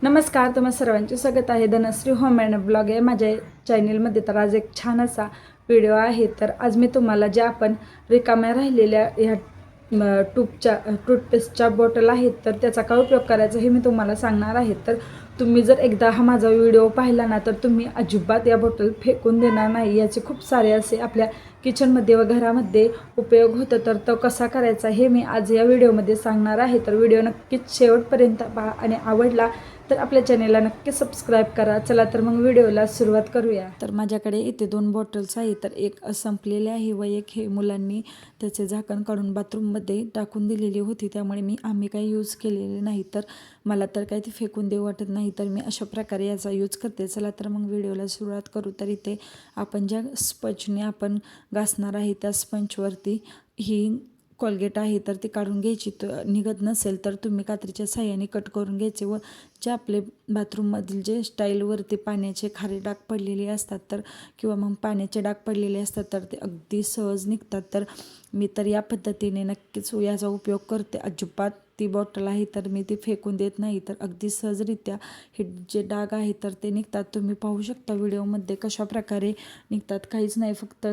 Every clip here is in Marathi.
नमस्कार, तुम्हा सर्वांचे स्वागत आहे धनश्री होम अँड ब्लॉग या माझ्या चॅनलमध्ये. तर आज एक छान असा व्हिडिओ आहे. तर आज मी तुम्हाला ज्या आपण रिकाम्या राहिलेल्या ह्या टूथपेस्टच्या बॉटल आहेत तर त्याचा काय उपयोग करायचा हे मी तुम्हाला सांगणार आहे. तर तुम्ही जर एकदा हा माझा व्हिडिओ पाहिला ना तर तुम्ही अजिबात या बॉटल फेकून देणार नाही. याचे खूप सारे असे आपल्या किचनमध्ये व घरामध्ये उपयोग होतो. तर तो कसा करायचा हे मी आज या व्हिडिओमध्ये सांगणार आहे. तर व्हिडिओ नक्कीच शेवटपर्यंत पहा आणि आवडला तर आपल्या चॅनेलला नक्की सबस्क्राईब करा. चला तर मग व्हिडिओला सुरुवात करूया. तर माझ्याकडे इथे 2 बॉटल्स आहेत. तर एक संपलेले आहे व एक हे मुलांनी त्याचे झाकण काढून बाथरूममध्ये टाकून दिलेली होती, त्यामुळे आम्ही काही यूज केलेले नाही. तर मला तर काही ते फेकून देऊ वाटत नाही, तर मी अशा प्रकारे याचा यूज करते. चला तर मग व्हिडिओला सुरुवात करू. तर इथे आपण ज्या स्पंजने आपण घासणार आहे त्या स्पंजवरती ही कोलगेट आहे तर ती काढून घ्यायची. तर निघत नसेल तर तुम्ही कात्रीच्या साह्याने कट करून घ्यायचे व जे आपले बाथरूममधील जे स्टाईलवरती पाण्याचे खारे डाग पडलेले असतात तर किंवा मग पाण्याचे डाग पडलेले असतात तर ते अगदी सहज निघतात. तर मी तर या पद्धतीने नक्कीच याचा उपयोग करते. अजिबात ती बॉटल आहे तर मी ती फेकून देत नाही. तर अगदी सहजरित्या हे जे डाग आहेत तर ते निघतात. तुम्ही पाहू शकता व्हिडिओमध्ये कशा प्रकारे निघतात. काहीच नाही, फक्त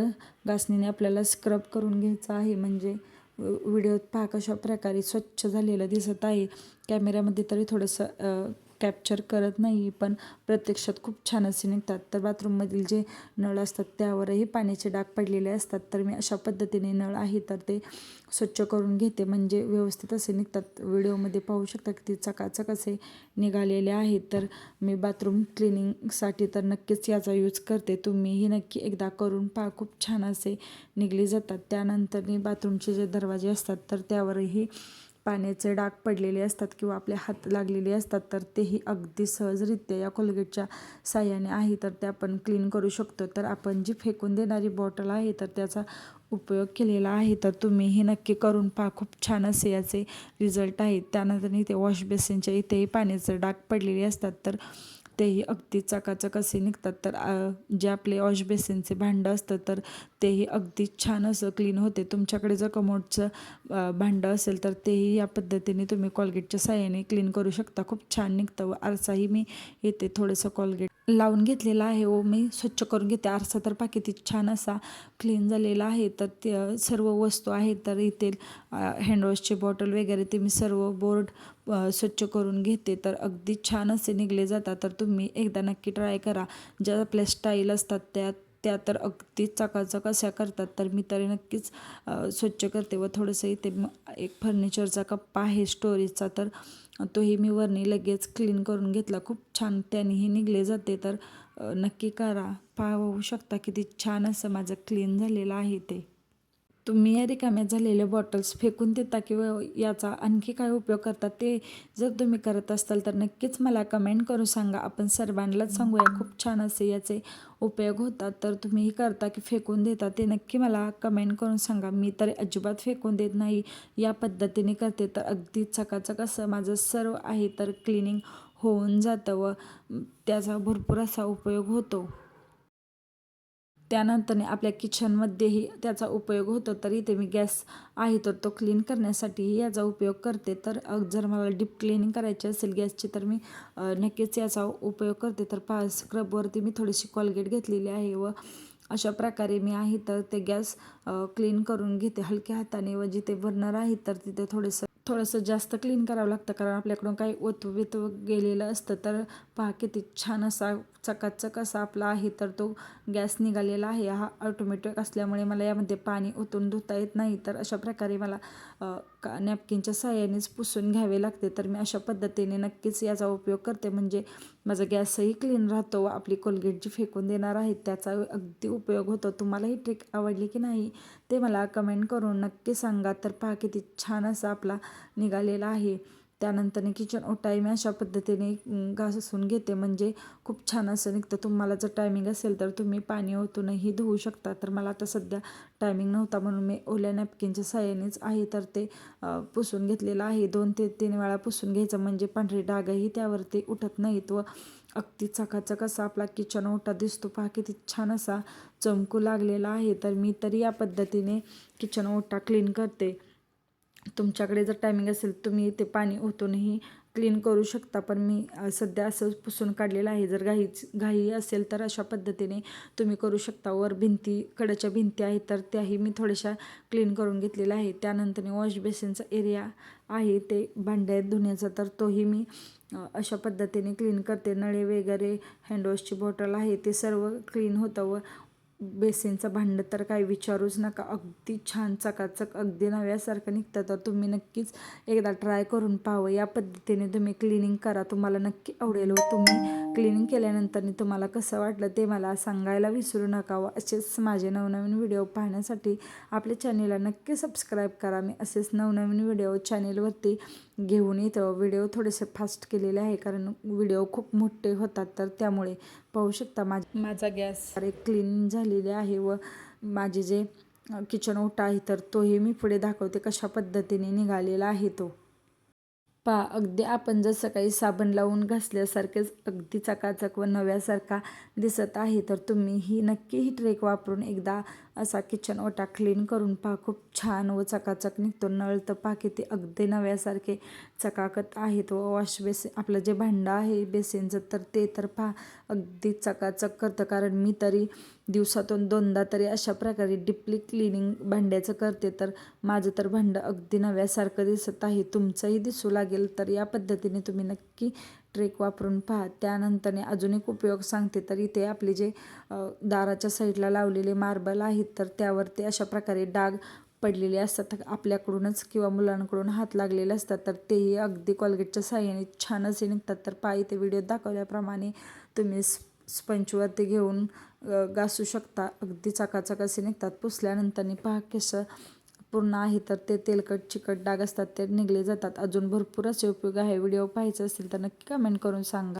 घासणीने आपल्याला स्क्रब करून घ्यायचं आहे. म्हणजे व्हिडिओत पहा कशा प्रकारे स्वच्छ झालेलं दिसत आहे. कॅमेऱ्यामध्ये तरी थोडंसं कॅप्चर करत नाही, पण प्रत्यक्षात खूप छान असे निघतात. तर बाथरूममधील जे नळ असतात त्यावरही पाण्याचे डाग पडलेले असतात. तर मी अशा पद्धतीने नळ आहे तर ते स्वच्छ करून घेते, म्हणजे व्यवस्थित असे निघतात. व्हिडिओमध्ये पाहू शकता की ते चकाचक असे निघालेले आहेत. तर मी बाथरूम क्लिनिंगसाठी तर नक्कीच याचा यूज करते. तुम्हीही नक्की एकदा करून पहा, खूप छान असे निघले जातात. त्यानंतर बाथरूमचे जे दरवाजे असतात तर त्यावरही पाण्याचे डाग पडलेले असतात किंवा आपले हात लागलेले असतात तर तेही अगदी सहजरित्या या कोलगेटच्या साह्याने आहे तर ते आपण क्लीन करू शकतो. तर आपण जी फेकून देणारी बॉटल आहे तर त्याचा उपयोग केलेला आहे. तर तुम्हीही नक्की करून पहा, खूप छान असे याचे रिझल्ट आहेत. त्यानंतर इथे वॉश बेसिनच्या इथेही पाण्याचे डाग पडलेले असतात तर तेही अगदी चकाचक असे निघतात. तर जे आपले वॉश बेसिनचे भांडं असतं तर तेही अगदी छान असं क्लीन होते. तुमच्याकडे जर कमोडचं भांडं असेल तर तेही या पद्धतीने तुम्ही कोलगेटच्या साह्याने क्लीन करू शकता. खूप छान निघतं. व आरसाही मी येते थोडंसं कोलगेट लावून घेतलेला आहे व मी स्वच्छ करून घेते. आरसा तर किती छान असा क्लीन झालेला आहे. तर ते सर्व वस्तू आहेत तर इथे हँडवॉशचे बॉटल वगैरे ते मी सर्व बोर्ड स्वच्छ करून घेते. तर अगदी छान असे निघले जातात. तर तुम्ही एकदा नक्की ट्राय करा. ज्या आपल्या स्टाईल असतात त्या तर अगदी चकाचक अशा करतात. तर मी तरी नक्कीच स्वच्छ करते. व थोडंसं इथे एक फर्निचरचा कप्पा आहे स्टोरेजचा तर तोही मी वरनी लगेच क्लीन करून घेतला. खूप छान त्यानेही निघले जाते. तर नक्की करा. पाहू शकता किती छान असं माझं क्लीन झालेलं आहे ते. तुम्ही या रिकाम्या झालेल्या बॉटल्स फेकून देता किंवा याचा आणखी काय उपयोग करतात ते जर तुम्ही करत असाल तर नक्कीच मला कमेंट करून सांगा. आपण सर्वांनाच सांगूया, खूप छान असे याचे उपयोग होतात. तर तुम्हीही करता की फेकून देता ते नक्की मला कमेंट करून सांगा. मी तर अजिबात फेकून देत नाही, या पद्धतीने करते. तर अगदी चकाचक असं माझं सर्व आहे तर क्लिनिंग होऊन जातं व त्याचा भरपूर असा उपयोग होतो. त्यानंतर आपल्या किचनमध्येही त्याचा उपयोग होतो. तर इथे मी गॅस आहे तर तो क्लीन करण्यासाठीही याचा उपयोग करते. तर जर मला डीप क्लिनिंग करायची असेल गॅसची तर मी नक्कीच याचा उपयोग करते. तर स्क्रबवरती मी थोडीशी कोलगेट घेतलेली आहे व अशा प्रकारे मी आहे तर ते गॅस क्लीन करून घेते हलक्या हाताने. व जिथे बर्नर आहे तर तिथे थोडंसं जास्त क्लीन करावं लागतं, कारण आपल्याकडून काही ओतू बितू गेलेलं असतं. तर पहा किती छान असा चकाचक असा आपला आहे तर तो गॅस निघालेला आहे. हा ऑटोमॅटिक असल्यामुळे मला यामध्ये पाणी ओतून धुता येत नाही. तर अशा प्रकारे मला नॅपकिनच्या साह्यानेच पुसून घ्यावे लागते. तर मी अशा पद्धतीने नक्कीच याचा उपयोग करते, म्हणजे माझा गॅसही क्लीन राहतो व आपली कोलगेट जी फेकून देणार आहेत त्याचा अगदी उपयोग होतो. तुम्हाला ही ट्रिक आवडली की नाही ते मला कमेंट करून नक्की सांगा. तर पहा किती छान असा आपला निघालेला आहे. त्यानंतर किचन ओटाही मी अशा पद्धतीने घासून घेते, म्हणजे खूप छान असं निघतं. तुम्हाला जर टायमिंग असेल तर तुम्ही पाणी ओतूनही धुवू शकता. तर मला आता सध्या टायमिंग नव्हता म्हणून मी ओल्या नॅपकिनच्या साह्यानेच आहे तर ते पुसून घेतलेलं आहे. 2 ते 3 वेळा पुसून घ्यायचं, म्हणजे पांढरे डागही त्यावरती उठत नाहीत व अगदी चकाचक असा आपला किचन ओटा दिसतो. पहा किती छान असा चमकू लागलेला आहे. तर मी तरी या पद्धतीने किचन ओटा क्लीन करते. तुमच्याकडे जर टायमिंग असेल तुम्ही ते पाणी ओतूनही क्लीन करू शकता, पण मी सध्या असं पुसून काढलेलं आहे. जर घाई असेल तर अशा पद्धतीने तुम्ही करू शकता. वर कडेच्या भिंती आहेत तर त्याही मी थोड्याशा क्लीन करून घेतलेल्या आहे. त्यानंतर वॉश बेसिनचा एरिया आहे ते भांड्या धुण्याचा, तर तोही मी अशा पद्धतीने क्लीन करते. नळे वगैरे, हँडवॉशची बॉटल आहे ते सर्व क्लीन होतं. व बेसिनचं भांडं तर काही विचारूच नका, अगदी छान चकाचक अगदी नव्यासारखं निघतं. तर तुम्ही नक्कीच एकदा ट्राय करून पाहावं. या पद्धतीने तुम्ही क्लिनिंग करा, तुम्हाला नक्की आवडेल. व तुम्ही क्लिनिंग केल्यानंतर तुम्हाला कसं वाटलं ते मला सांगायला विसरू नका. व असेच माझे नवनवीन व्हिडिओ पाहण्यासाठी आपल्या चॅनेलला नक्की सबस्क्राईब करा. मी असेच नवनवीन व्हिडिओ चॅनेलवरती घेऊन येतो. व्हिडिओ थोडेसे फास्ट केलेले आहे कारण व्हिडिओ खूप मोठे होतात, तर त्यामुळे पाहू शकता माझा गॅस क्लीन झालेले आहे. व माझे जे किचन ओटा आहे तर तोही मी पुढे दाखवते कशा पद्धतीने निघालेला आहे तो. पहा, अगदी आपण जसं काही साबण लावून घासल्यासारखेच अगदी चकाचक व नव्यासारखा दिसत आहे. तर तुम्ही ही नक्की ही ट्रिक वापरून एकदा असा किचन ओटा क्लीन करून पहा. खूप छान व चकाचक निघतो. नळ तर पहा किती अगदी नव्यासारखे चकाकत आहेत. व वॉश बेसिन आपलं जे भांडं आहे बेसिनचं तर ते तर पहा अगदी चकाचक करतं. कारण मी तरी दिवसातून 2दा तरी अशा प्रकारे डीपली क्लिनिंग भांड्याचं करते. तर माझं तर भांडं अगदी नव्यासारखं दिसत आहे. तुमचंही दिसू लागेल. तर या पद्धतीने तुम्ही नक्की ट्रिक वापरून पहा. त्यानंतरने अजून एक उपयोग सांगते. तर इथे आपले जे दाराच्या साईडला लावलेले मार्बल आहेत तर त्यावरती अशा प्रकारे डाग पडलेले असतात आपल्याकडूनच किंवा मुलांकडून हात लागलेले असतात. तर तेही अगदी कोलगेटच्या साहाय्याने छान असे निघतात. तर पहा इथे व्हिडिओ दाखवल्याप्रमाणे तुम्ही स्पंजवरती घेऊन घासू शकता. अगदी चकाचक असे निघतात. पुसल्यानंतर पहा कसं पूर्ण आहे तर ते तेलकट चिकट डाग असतात ते निघले जातात. अजून भरपूर असे उपयोग आहे. व्हिडिओ पाहायचा असेल तर नक्की कमेंट करून सांगा.